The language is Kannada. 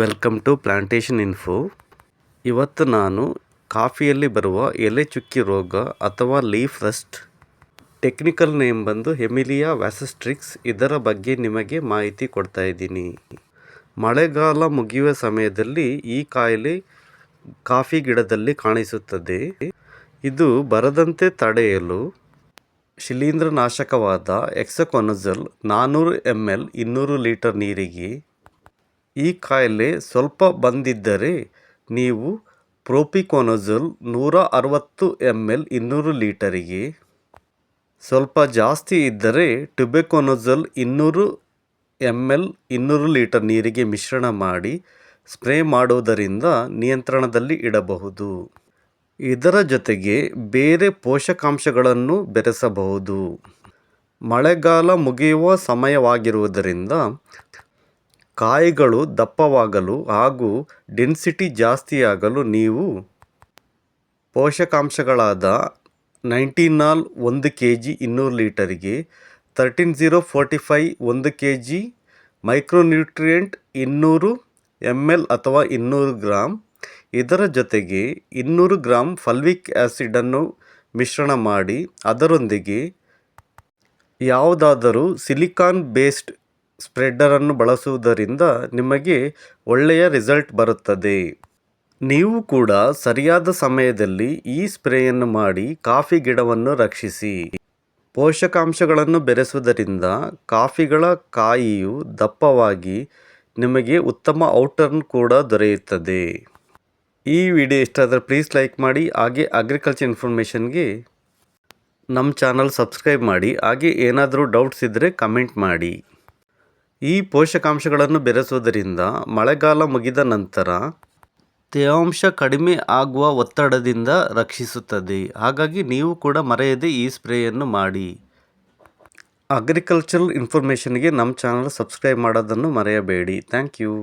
Welcome to plantation info. ಇವತ್ತು ನಾನು ಕಾಫಿಯಲ್ಲಿ ಬರುವ ಎಲೆ ಚುಕ್ಕಿ ರೋಗ ಅಥವಾ ಲೀಫ್ ರಸ್ಟ್, ಟೆಕ್ನಿಕಲ್ ನೇಮ್ ಬಂದು ಹೆಮಿಲಿಯಾ ವ್ಯಾಸಸ್ಟ್ರಿಕ್ಸ್, ಇದರ ಬಗ್ಗೆ ನಿಮಗೆ ಮಾಹಿತಿ ಕೊಡ್ತಾ ಇದ್ದೀನಿ. ಮಳೆಗಾಲ ಮುಗಿಯುವ ಸಮಯದಲ್ಲಿ ಈ ಕಾಯಿಲೆ ಕಾಫಿ ಗಿಡದಲ್ಲಿ ಕಾಣಿಸುತ್ತದೆ. ಇದು ಬರದಂತೆ ತಡೆಯಲು ಶಿಲೀಂಧ್ರನಾಶಕವಾದ ಹೆಕ್ಸಾಕೊನಜೋಲ್ 400 ml 200 ಲೀಟರ್ ನೀರಿಗೆ, ಈ ಕಾಯಿಲೆ ಸ್ವಲ್ಪ ಬಂದಿದ್ದರೆ ನೀವು ಪ್ರೋಪಿಕೊನಜೋಲ್ 160 ml 200 ಲೀಟರಿಗೆ, ಸ್ವಲ್ಪ ಜಾಸ್ತಿ ಇದ್ದರೆ ಟ್ಯೂಬೆಕೊನಜೋಲ್ 200 ml 200 ಲೀಟರ್ ನೀರಿಗೆ ಮಿಶ್ರಣ ಮಾಡಿ ಸ್ಪ್ರೇ ಮಾಡುವುದರಿಂದ ನಿಯಂತ್ರಣದಲ್ಲಿ ಇಡಬಹುದು. ಇದರ ಜೊತೆಗೆ ಬೇರೆ ಪೋಷಕಾಂಶಗಳನ್ನು ಬೆರೆಸಬಹುದು. ಮಳೆಗಾಲ ಮುಗಿಯುವ ಸಮಯವಾಗಿರುವುದರಿಂದ ಕಾಯಿಗಳು ದಪ್ಪವಾಗಲು ಹಾಗೂ ಡೆನ್ಸಿಟಿ ಜಾಸ್ತಿಯಾಗಲು ನೀವು ಪೋಷಕಾಂಶಗಳಾದ 19 1 kg 200 ಲೀಟರಿಗೆ, 13-0-45 1 kg, ಮೈಕ್ರೋನ್ಯೂಟ್ರಿಯೆಂಟ್ 200 ml ಅಥವಾ 200 ಗ್ರಾಂ, ಇದರ ಜೊತೆಗೆ 200 ಗ್ರಾಂ ಫಲ್ವಿಕ್ ಆ್ಯಸಿಡನ್ನು ಮಿಶ್ರಣ ಮಾಡಿ ಅದರೊಂದಿಗೆ ಯಾವುದಾದರೂ ಸಿಲಿಕಾನ್ ಬೇಸ್ಡ್ ಸ್ಪ್ರೆಡ್ಡರನ್ನು ಬಳಸುವುದರಿಂದ ನಿಮಗೆ ಒಳ್ಳೆಯ ರಿಸಲ್ಟ್ ಬರುತ್ತದೆ. ನೀವು ಕೂಡ ಸರಿಯಾದ ಸಮಯದಲ್ಲಿ ಈ ಸ್ಪ್ರೇಯನ್ನು ಮಾಡಿ ಕಾಫಿ ಗಿಡವನ್ನು ರಕ್ಷಿಸಿ. ಪೋಷಕಾಂಶಗಳನ್ನು ಬೆರೆಸುವುದರಿಂದ ಕಾಫಿಗಳ ಕಾಯಿಯು ದಪ್ಪವಾಗಿ ನಿಮಗೆ ಉತ್ತಮ ಔಟ್ಟರ್ನ್ ಕೂಡ ದೊರೆಯುತ್ತದೆ. ಈ ವಿಡಿಯೋ ಇಷ್ಟ ಆದರೆ ಪ್ಲೀಸ್ ಲೈಕ್ ಮಾಡಿ, ಹಾಗೆ ಅಗ್ರಿಕಲ್ಚರ್ ಇನ್ಫಾರ್ಮೇಷನ್ಗೆ ನಮ್ಮ ಚಾನಲ್ ಸಬ್ಸ್ಕ್ರೈಬ್ ಮಾಡಿ, ಹಾಗೆ ಏನಾದರೂ ಡೌಟ್ಸ್ ಇದ್ದರೆ ಕಮೆಂಟ್ ಮಾಡಿ. ಈ ಪೋಷಕಾಂಶಗಳನ್ನು ಬೆರೆಸುವುದರಿಂದ ಮಳೆಗಾಲ ಮುಗಿದ ನಂತರ ತೇವಾಂಶ ಕಡಿಮೆ ಆಗುವ ಒತ್ತಡದಿಂದ ರಕ್ಷಿಸುತ್ತದೆ. ಹಾಗಾಗಿ ನೀವು ಕೂಡ ಮರೆಯದೆ ಈ ಸ್ಪ್ರೇಯನ್ನು ಮಾಡಿ. ಅಗ್ರಿಕಲ್ಚರಲ್ ಇನ್ಫಾರ್ಮೇಷನ್ಗೆ ನಮ್ಮ ಚಾನಲ್ ಸಬ್ಸ್ಕ್ರೈಬ್ ಮಾಡೋದನ್ನು ಮರೆಯಬೇಡಿ. Thank you.